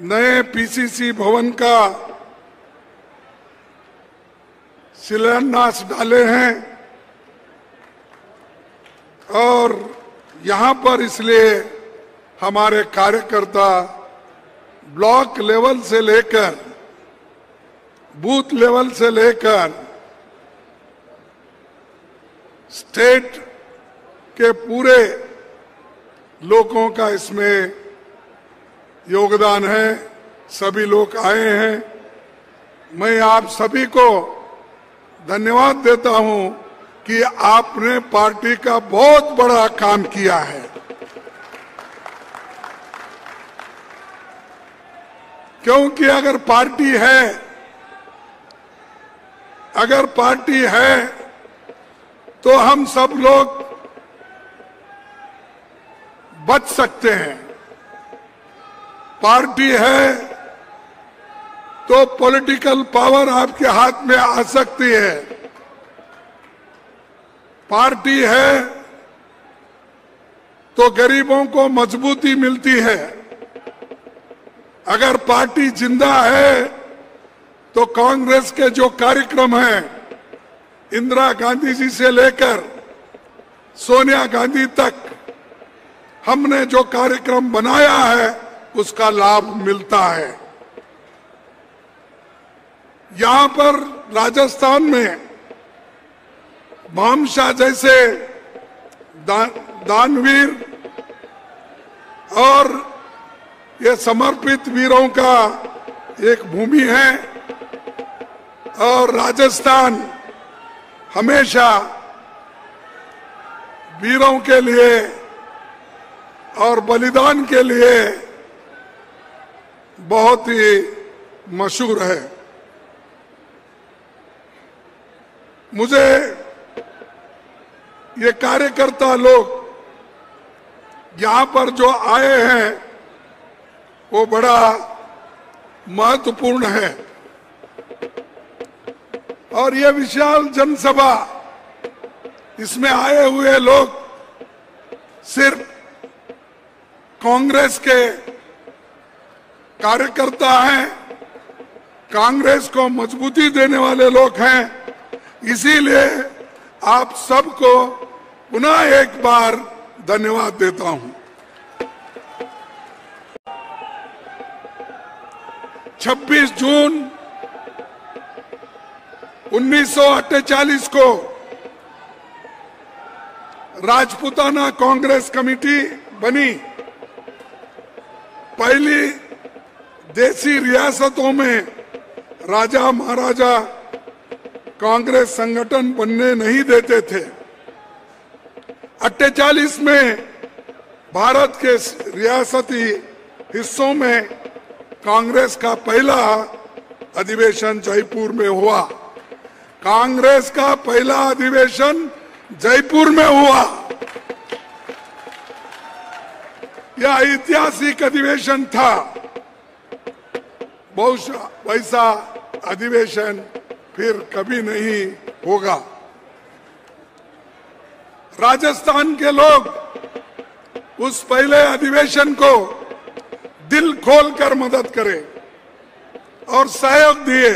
नए पीसीसी भवन का शिलान्यास डाले हैं और यहाँ पर इसलिए हमारे कार्यकर्ता ब्लॉक लेवल से लेकर बूथ लेवल से लेकर स्टेट के पूरे लोगों का इसमें योगदान है। सभी लोग आए हैं। मैं आप सभी को धन्यवाद देता हूं कि आपने पार्टी का बहुत बड़ा काम किया है। क्योंकि अगर पार्टी है तो हम सब लोग बच सकते हैं। पार्टी है तो पॉलिटिकल पावर आपके हाथ में आ सकती है। पार्टी है तो गरीबों को मजबूती मिलती है। अगर पार्टी जिंदा है तो कांग्रेस के जो कार्यक्रम हैं, इंदिरा गांधी जी से लेकर सोनिया गांधी तक हमने जो कार्यक्रम बनाया है उसका लाभ मिलता है। यहां पर राजस्थान में भामशाह जैसे दानवीर और ये समर्पित वीरों का एक भूमि है और राजस्थान हमेशा वीरों के लिए और बलिदान के लिए बहुत ही मशहूर है। मुझे ये कार्यकर्ता लोग यहाँ पर जो आए हैं वो बड़ा महत्वपूर्ण है और ये विशाल जनसभा, इसमें आए हुए लोग सिर्फ कांग्रेस के कार्यकर्ता हैं, कांग्रेस को मजबूती देने वाले लोग हैं। इसीलिए आप सबको पुनः एक बार धन्यवाद देता हूं। 26 जून 1948 को राजपूताना कांग्रेस कमेटी बनी। पहली देसी रियासतों में राजा महाराजा कांग्रेस संगठन बनने नहीं देते थे। 48 में भारत के रियासती हिस्सों में कांग्रेस का पहला अधिवेशन जयपुर में हुआ। कांग्रेस का पहला अधिवेशन जयपुर में हुआ। यह ऐतिहासिक अधिवेशन था। बहुशः वैसा अधिवेशन फिर कभी नहीं होगा। राजस्थान के लोग उस पहले अधिवेशन को दिल खोलकर मदद करे और सहयोग दिए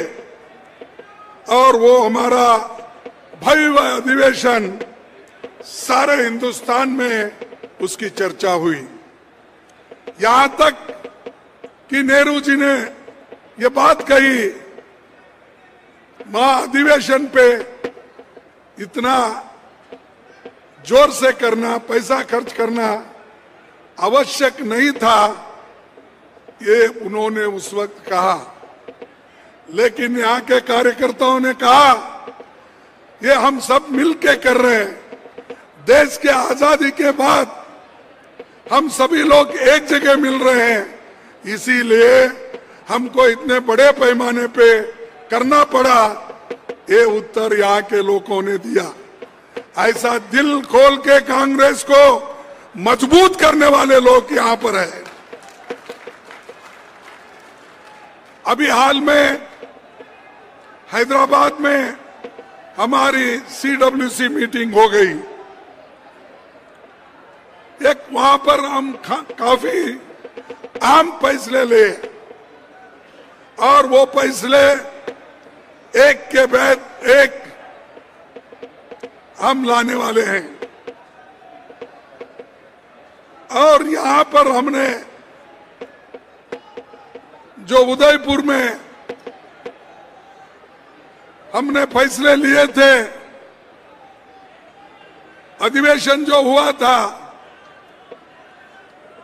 और वो हमारा भव्य अधिवेशन सारे हिंदुस्तान में उसकी चर्चा हुई। यहां तक कि नेहरू जी ने ये बात कही, महाअधिवेशन पे इतना जोर से करना, पैसा खर्च करना आवश्यक नहीं था, ये उन्होंने उस वक्त कहा। लेकिन यहाँ के कार्यकर्ताओं ने कहा ये हम सब मिलके कर रहे हैं। देश के आजादी के बाद हम सभी लोग एक जगह मिल रहे हैं, इसीलिए हमको इतने बड़े पैमाने पे करना पड़ा। ये उत्तर यहाँ के लोगों ने दिया। ऐसा दिल खोल के कांग्रेस को मजबूत करने वाले लोग यहाँ पर है। अभी हाल में हैदराबाद में हमारी CWC मीटिंग हो गई। एक वहां पर हम काफी अहम फैसले ले और वो फैसले एक के बाद एक हम लाने वाले हैं। और यहां पर हमने जो उदयपुर में हमने फैसले लिए थे, अधिवेशन जो हुआ था,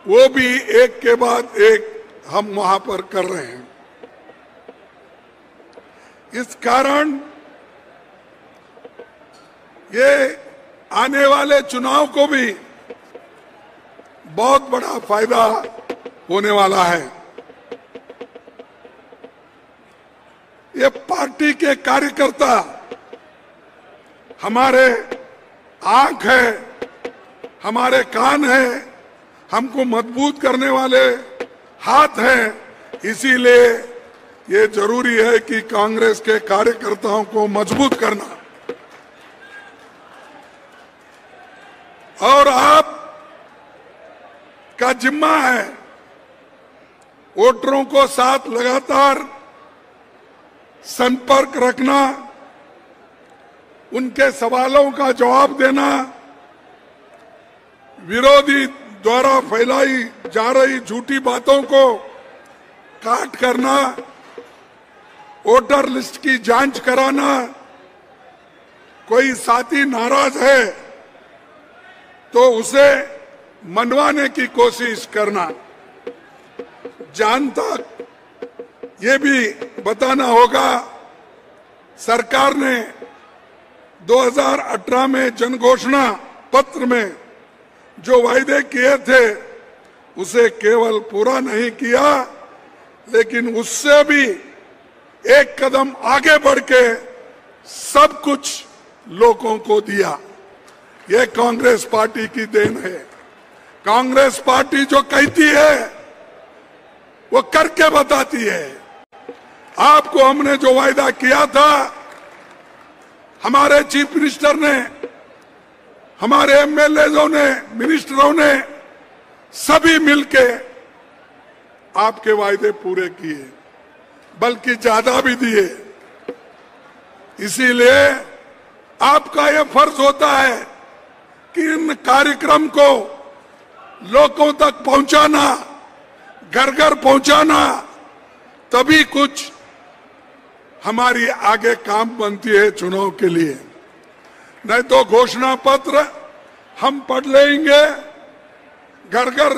वो भी एक के बाद एक हम वहां पर कर रहे हैं। इस कारण ये आने वाले चुनाव को भी बहुत बड़ा फायदा होने वाला है। ये पार्टी के कार्यकर्ता हमारे आंख है, हमारे कान है, हमको मजबूत करने वाले हाथ हैं। इसीलिए ये जरूरी है कि कांग्रेस के कार्यकर्ताओं को मजबूत करना। और आप का जिम्मा है वोटरों को साथ लगातार संपर्क रखना, उनके सवालों का जवाब देना, विरोधी द्वारा फैलाई जा रही झूठी बातों को काट करना, वोटर लिस्ट की जांच कराना, कोई साथी नाराज है तो उसे मनवाने की कोशिश करना। जहां तक ये भी बताना होगा, सरकार ने 2018 में जनघोषणा पत्र में जो वायदे किए थे उसे केवल पूरा नहीं किया, लेकिन उससे भी एक कदम आगे बढ़ के सब कुछ लोगों को दिया। ये कांग्रेस पार्टी की देन है। कांग्रेस पार्टी जो कहती है वो करके बताती है। आपको हमने जो वायदा किया था, हमारे चीफ मिनिस्टर ने, हमारे एमएलएओं ने, मिनिस्टरों ने सभी मिलके आपके वायदे पूरे किए, बल्कि ज्यादा भी दिए। इसीलिए आपका यह फर्ज होता है कि इन कार्यक्रम को लोगों तक पहुंचाना, घर घर पहुंचाना, तभी कुछ हमारी आगे काम बनती है चुनाव के लिए। नहीं तो घोषणा पत्र हम पढ़ लेंगे, घर घर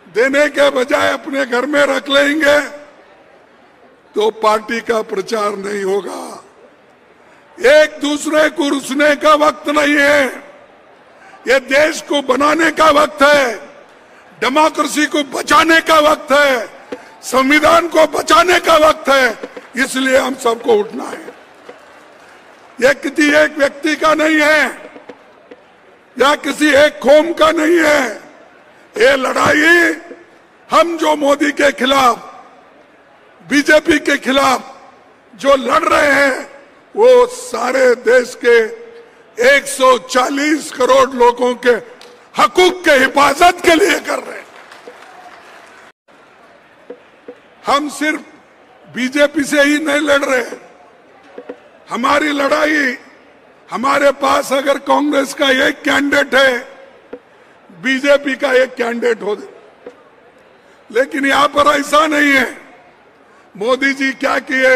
देने के बजाय अपने घर में रख लेंगे, तो पार्टी का प्रचार नहीं होगा। एक दूसरे को रुसने का वक्त नहीं है, ये देश को बनाने का वक्त है, डेमोक्रेसी को बचाने का वक्त है, संविधान को बचाने का वक्त है। इसलिए हम सबको उठना है। यह किसी एक व्यक्ति का नहीं है या किसी एक कौम का नहीं है। ये लड़ाई हम जो मोदी के खिलाफ, बीजेपी के खिलाफ जो लड़ रहे हैं, वो सारे देश के 140 करोड़ लोगों के हकूक के हिफाजत के लिए कर रहे हैं। हम सिर्फ बीजेपी से ही नहीं लड़ रहे। हमारी लड़ाई, हमारे पास अगर कांग्रेस का एक कैंडिडेट है, बीजेपी का एक कैंडिडेट हो, लेकिन यहां पर ऐसा नहीं है। मोदी जी क्या किए,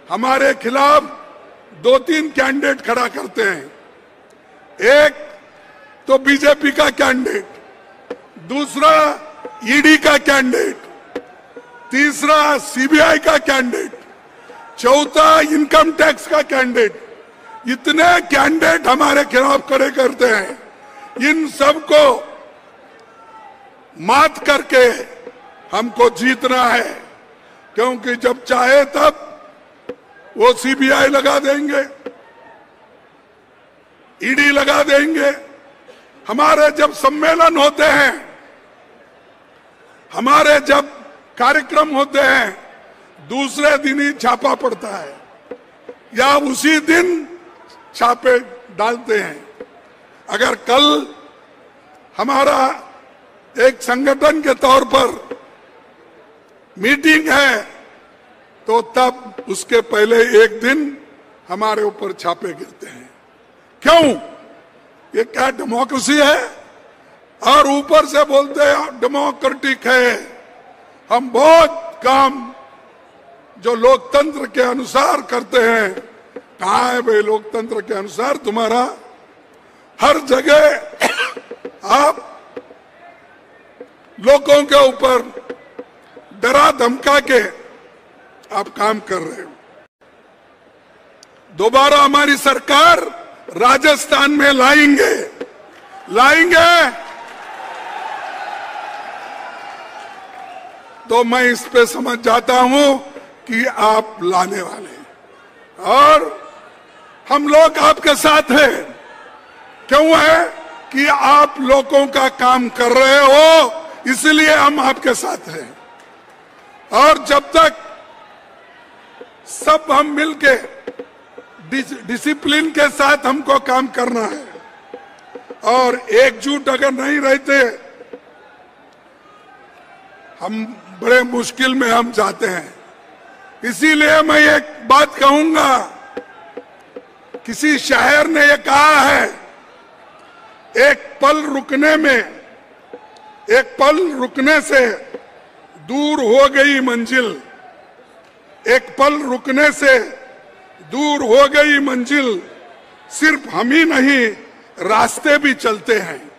हमारे खिलाफ 2-3 कैंडिडेट खड़ा करते हैं। एक तो बीजेपी का कैंडिडेट, दूसरा ईडी का कैंडिडेट, तीसरा सीबीआई का कैंडिडेट, चौथा इनकम टैक्स का कैंडिडेट। इतने कैंडिडेट हमारे खिलाफ खड़े करते हैं। इन सबको मात करके हमको जीतना है, क्योंकि जब चाहे तब वो सीबीआई लगा देंगे, ईडी लगा देंगे। हमारे जब सम्मेलन होते हैं, हमारे जब कार्यक्रम होते हैं, दूसरे दिन ही छापा पड़ता है या उसी दिन छापे डालते हैं। अगर कल हमारा एक संगठन के तौर पर मीटिंग है तो तब उसके पहले एक दिन हमारे ऊपर छापे गिरते हैं। क्यों? ये क्या डेमोक्रेसी है? और ऊपर से बोलते हैं डेमोक्रेटिक है। हम बहुत काम जो लोकतंत्र के अनुसार करते हैं। कहाँ है भाई लोकतंत्र के अनुसार तुम्हारा? हर जगह आप लोगों के ऊपर डरा धमका के आप काम कर रहे हो। दोबारा हमारी सरकार राजस्थान में लाएंगे तो मैं इस पे समझ जाता हूं कि आप लाने वाले हैं और हम लोग आपके साथ हैं। क्यों है? कि आप लोगों का काम कर रहे हो, इसलिए हम आपके साथ हैं। और जब तक सब हम मिलके डिसिप्लिन के साथ हमको काम करना है और एकजुट अगर नहीं रहते हम बड़े मुश्किल में हम जाते हैं। इसीलिए मैं एक बात कहूंगा, किसी शायर ने ये कहा है, एक पल रुकने से दूर हो गई मंजिल, एक पल रुकने से दूर हो गई मंजिल, सिर्फ हम ही नहीं रास्ते भी चलते हैं।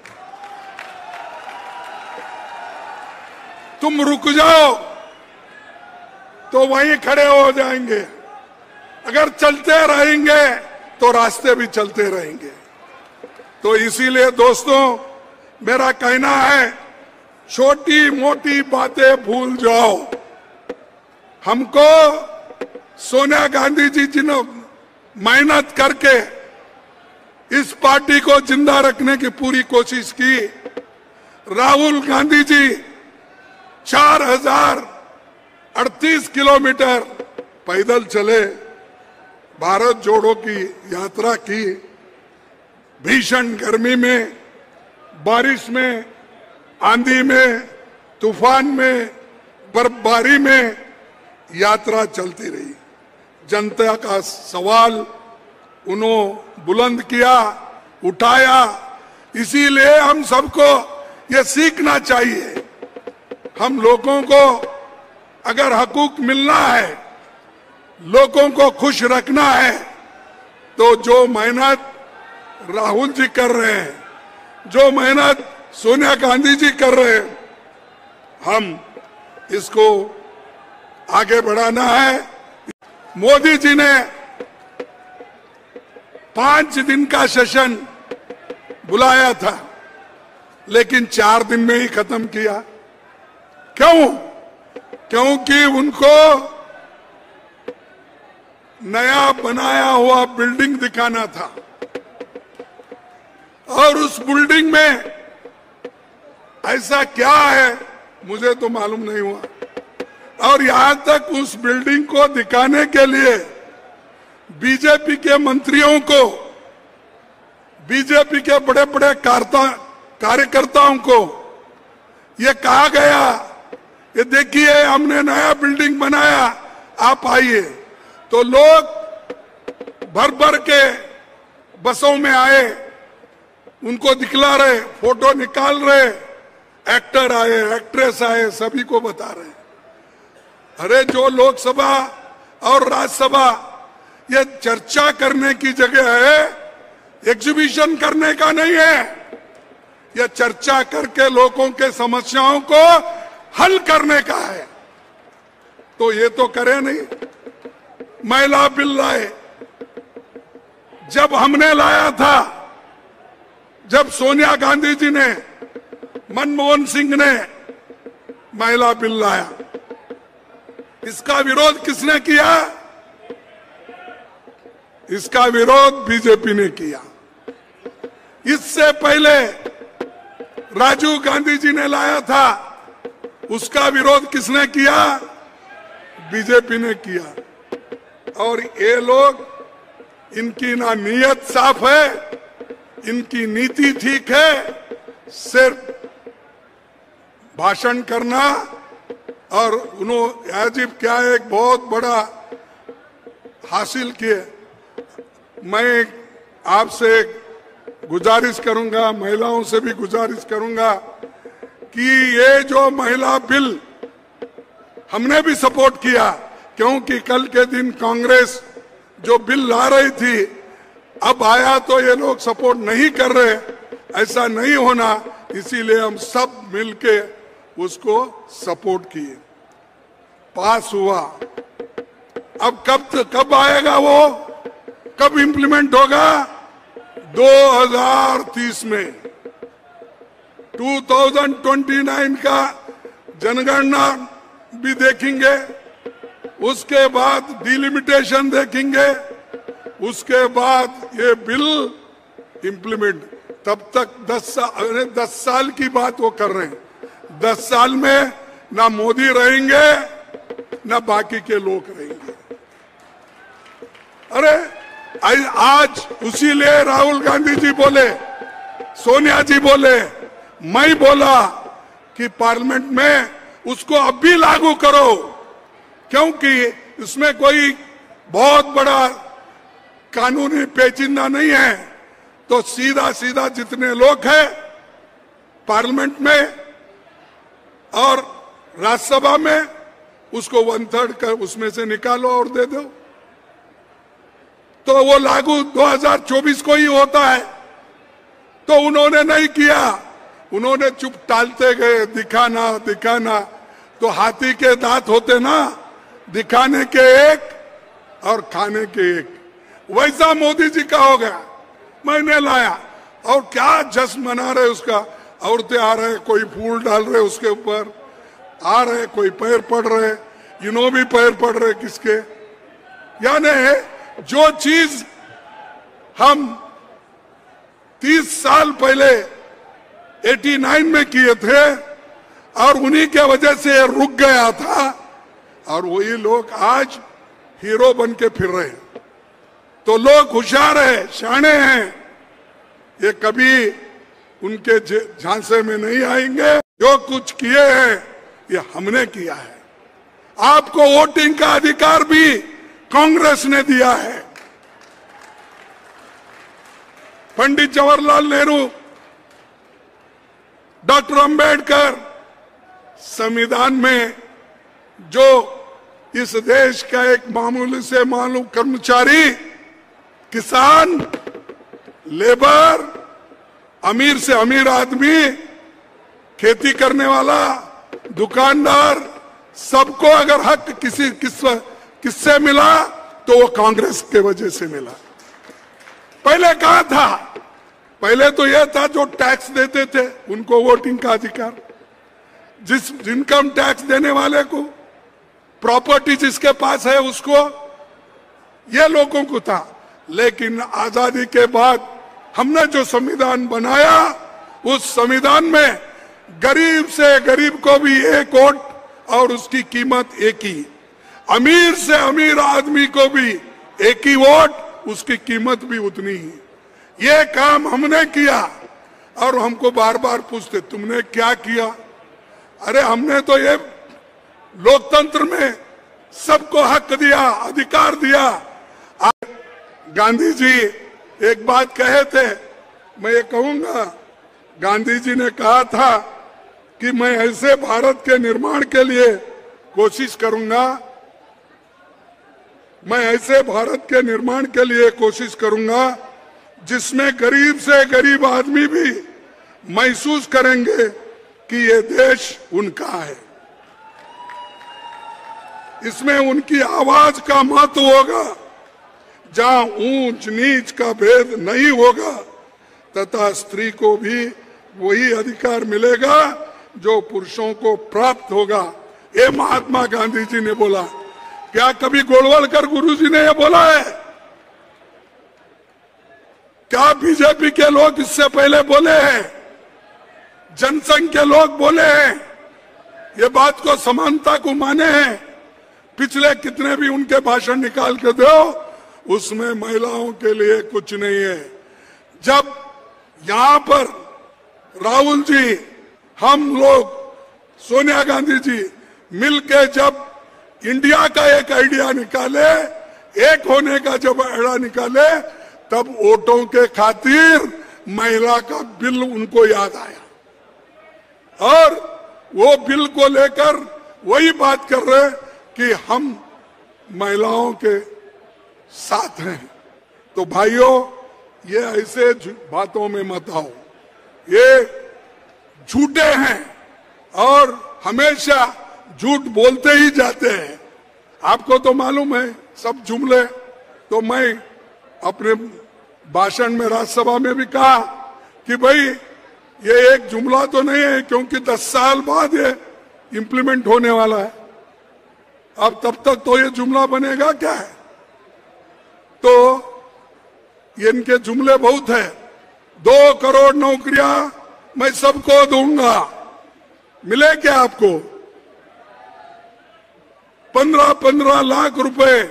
तुम रुक जाओ तो वहीं खड़े हो जाएंगे, अगर चलते रहेंगे तो रास्ते भी चलते रहेंगे। तो इसीलिए दोस्तों मेरा कहना है, छोटी मोटी बातें भूल जाओ। हमको सोनिया गांधी जी जिन्होंने मेहनत करके इस पार्टी को जिंदा रखने की पूरी कोशिश की, राहुल गांधी जी 4038 किलोमीटर पैदल चले, भारत जोड़ो की यात्रा की, भीषण गर्मी में, बारिश में, आंधी में, तूफान में, बर्फबारी में यात्रा चलती रही। जनता का सवाल उन्होंने बुलंद किया, उठाया। इसीलिए हम सबको ये सीखना चाहिए, हम लोगों को अगर हकूक मिलना है, लोगों को खुश रखना है, तो जो मेहनत राहुल जी कर रहे हैं, जो मेहनत सोनिया गांधी जी कर रहे हैं, हम इसको आगे बढ़ाना है। मोदी जी ने 5 दिन का सेशन बुलाया था, लेकिन 4 दिन में ही खत्म किया। क्यों? क्योंकि उनको नया बनाया हुआ बिल्डिंग दिखाना था और उस बिल्डिंग में ऐसा क्या है मुझे तो मालूम नहीं हुआ। और यहां तक उस बिल्डिंग को दिखाने के लिए बीजेपी के मंत्रियों को, बीजेपी के बड़े बड़े कार्यकर्ताओं को ये कहा गया, ये देखिए हमने नया बिल्डिंग बनाया, आप आइए। तो लोग भर भर के बसों में आए, उनको दिखला रहे, फोटो निकाल रहे, एक्टर आए, एक्ट्रेस आए, सभी को बता रहे। अरे जो लोकसभा और राज्यसभा ये चर्चा करने की जगह है, एग्जीबिशन करने का नहीं है। यह चर्चा करके लोगों के समस्याओं को हल करने का है। तो ये तो करे नहीं। महिला बिल लाए, जब हमने लाया था, जब सोनिया गांधी जी ने, मनमोहन सिंह ने महिला बिल लाया, इसका विरोध किसने किया? इसका विरोध बीजेपी ने किया। इससे पहले राजीव गांधी जी ने लाया था, उसका विरोध किसने किया? बीजेपी ने किया। और ये लोग, इनकी ना नीयत साफ है, इनकी नीति ठीक है, सिर्फ भाषण करना और उन्होंने अजीब क्या एक बहुत बड़ा हासिल किए। मैं आपसे गुजारिश करूंगा, महिलाओं से भी गुजारिश करूंगा कि ये जो महिला बिल हमने भी सपोर्ट किया, क्योंकि कल के दिन कांग्रेस जो बिल ला रही थी अब आया तो ये लोग सपोर्ट नहीं कर रहे, ऐसा नहीं होना, इसीलिए हम सब मिलके उसको सपोर्ट किए, पास हुआ। अब कब आएगा वो, कब इंप्लीमेंट होगा? 2030 में, 2029 का जनगणना भी देखेंगे, उसके बाद डिलिमिटेशन देखेंगे, उसके बाद ये बिल इंप्लीमेंट। तब तक 10 साल की बात वो कर रहे हैं। 10 साल में ना मोदी रहेंगे ना बाकी के लोग रहेंगे। अरे आज उसीलिए राहुल गांधी जी बोले, सोनिया जी बोले, मैं बोला कि पार्लियामेंट में उसको अब भी लागू करो, क्योंकि इसमें कोई बहुत बड़ा कानूनी पेचीदा नहीं है। तो सीधा सीधा जितने लोग हैं पार्लियामेंट में और राज्यसभा में, उसको 1/3 कर उसमें से निकालो और दे दो, तो वो लागू 2024 को ही होता है। तो उन्होंने नहीं किया, उन्होंने चुप टालते गए, दिखाना। तो हाथी के दांत होते ना, दिखाने के एक और खाने के एक, वैसा मोदी जी का हो गया। मैंने लाया और क्या जश्न मना रहे उसका, औरतें आ रहे, कोई फूल डाल रहे उसके ऊपर, आ रहे, कोई पैर पड़ रहे, इन्हों भी पैर पड़ रहे किसके। यानी जो चीज हम 30 साल पहले 89 में किए थे और उन्हीं के वजह से रुक गया था, और वही लोग आज हीरो बन के फिर रहे हैं। तो लोग होशियार है, शाणे हैं, ये कभी उनके झांसे में नहीं आएंगे। जो कुछ किए हैं ये हमने किया है। आपको वोटिंग का अधिकार भी कांग्रेस ने दिया है। पंडित जवाहरलाल नेहरू, डॉक्टर अंबेडकर, संविधान में जो इस देश का एक मामूली से मामूली कर्मचारी, किसान, लेबर, अमीर से अमीर आदमी, खेती करने वाला, दुकानदार, सबको अगर हक किससे मिला तो वो कांग्रेस के वजह से मिला। पहले कहा था, पहले तो यह था जो टैक्स देते थे उनको वोटिंग का अधिकार, जिस इनकम टैक्स देने वाले को, प्रॉपर्टी जिसके पास है उसको, यह लोगों को था। लेकिन आजादी के बाद हमने जो संविधान बनाया, उस संविधान में गरीब से गरीब को भी एक वोट और उसकी कीमत एक ही, अमीर से अमीर आदमी को भी एक ही वोट, उसकी कीमत भी उतनी ही। ये काम हमने किया और हमको बार बार पूछते तुमने क्या किया? अरे हमने तो ये लोकतंत्र में सबको हक दिया, अधिकार दिया। गांधी जी एक बात कहे थे, मैं ये कहूंगा, गांधी जी ने कहा था कि मैं ऐसे भारत के निर्माण के लिए कोशिश करूंगा, मैं ऐसे भारत के निर्माण के लिए कोशिश करूंगा जिसमें गरीब से गरीब आदमी भी महसूस करेंगे कि ये देश उनका है, इसमें उनकी आवाज का महत्व होगा, जहां ऊंच नीच का भेद नहीं होगा, तथा स्त्री को भी वही अधिकार मिलेगा जो पुरुषों को प्राप्त होगा। ये महात्मा गांधी जी ने बोला। क्या कभी गोलवलकर गुरुजी ने यह बोला है? क्या बीजेपी के लोग इससे पहले बोले हैं? जनसंघ के लोग बोले हैं? ये बात को समानता को माने हैं? पिछले कितने भी उनके भाषण निकाल के दो, उसमें महिलाओं के लिए कुछ नहीं है। जब यहां पर राहुल जी, हम लोग, सोनिया गांधी जी मिलके जब इंडिया का एक आइडिया निकाले, एक होने का जब आइडिया निकाले, तब वोटों के खातिर महिला का बिल उनको याद आया और वो बिल को लेकर वही बात कर रहे कि हम महिलाओं के साथ हैं। तो भाइयों, ये ऐसे बातों में मत आओ, ये झूठे हैं और हमेशा झूठ बोलते ही जाते हैं। आपको तो मालूम है सब जुमले। तो मैं अपने भाषण में राज्यसभा में भी कहा कि भाई ये एक जुमला तो नहीं है, क्योंकि 10 साल बाद ये इंप्लीमेंट होने वाला है। अब तब तक तो ये जुमला बनेगा क्या है? तो इनके जुमले बहुत है। 2 करोड़ नौकरियां मैं सबको दूंगा, मिले क्या आपको? 15-15 लाख रुपए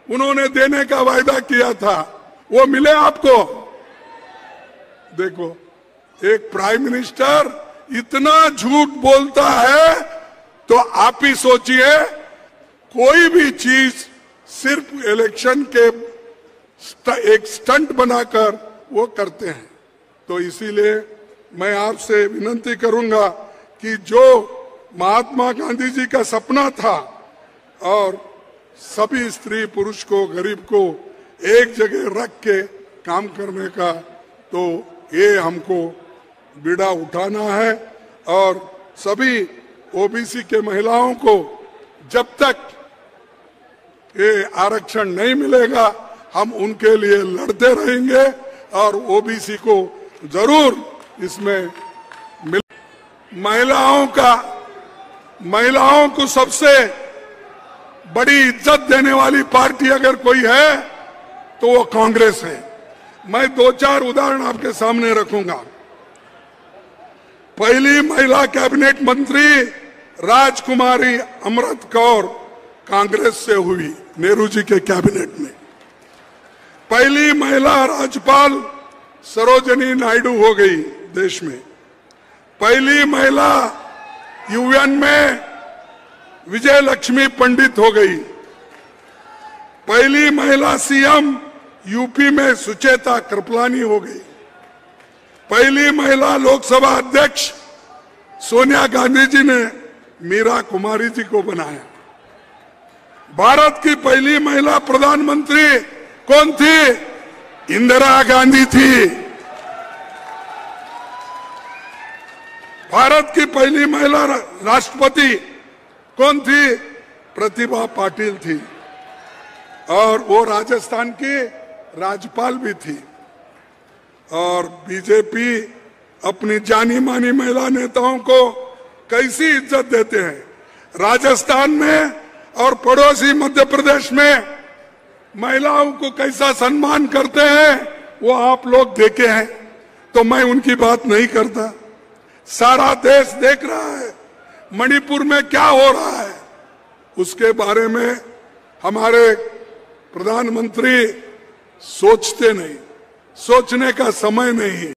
उन्होंने देने का वायदा किया था, वो मिले आपको? देखो, एक प्राइम मिनिस्टर इतना झूठ बोलता है तो आप ही सोचिए, कोई भी चीज सिर्फ इलेक्शन के एक स्टंट बनाकर वो करते हैं। तो इसीलिए मैं आपसे विनती करूंगा कि जो महात्मा गांधी जी का सपना था और सभी स्त्री पुरुष को, गरीब को एक जगह रख के काम करने का, तो ये हमको बीड़ा उठाना है। और सभी ओबीसी के महिलाओं को जब तक ये आरक्षण नहीं मिलेगा, हम उनके लिए लड़ते रहेंगे और ओबीसी को जरूर इसमें मिल। महिलाओं को सबसे बड़ी इज्जत देने वाली पार्टी अगर कोई है तो वो कांग्रेस है। मैं 2-4 उदाहरण आपके सामने रखूंगा। पहली महिला कैबिनेट मंत्री राजकुमारी अमृत कौर कांग्रेस से हुई, नेहरू जी के कैबिनेट में। पहली महिला राज्यपाल सरोजिनी नायडू हो गई देश में। पहली महिला यूएन में विजय लक्ष्मी पंडित हो गई। पहली महिला सीएम यूपी में सुचेता कृपलानी हो गई। पहली महिला लोकसभा अध्यक्ष सोनिया गांधी जी ने मीरा कुमारी जी को बनाया। भारत की पहली महिला प्रधानमंत्री कौन थी? इंदिरा गांधी थी। भारत की पहली महिला राष्ट्रपति कौन थी? प्रतिभा पाटिल थी। और वो राजस्थान की राज्यपाल भी थी। और बीजेपी अपनी जानी मानी महिला नेताओं को कैसी इज्जत देते हैं। राजस्थान में और पड़ोसी मध्य प्रदेश में महिलाओं को कैसा सम्मान करते हैं वो आप लोग देखे हैं। तो मैं उनकी बात नहीं करता। सारा देश देख रहा है मणिपुर में क्या हो रहा है, उसके बारे में हमारे प्रधानमंत्री सोचते नहीं, सोचने का समय नहीं।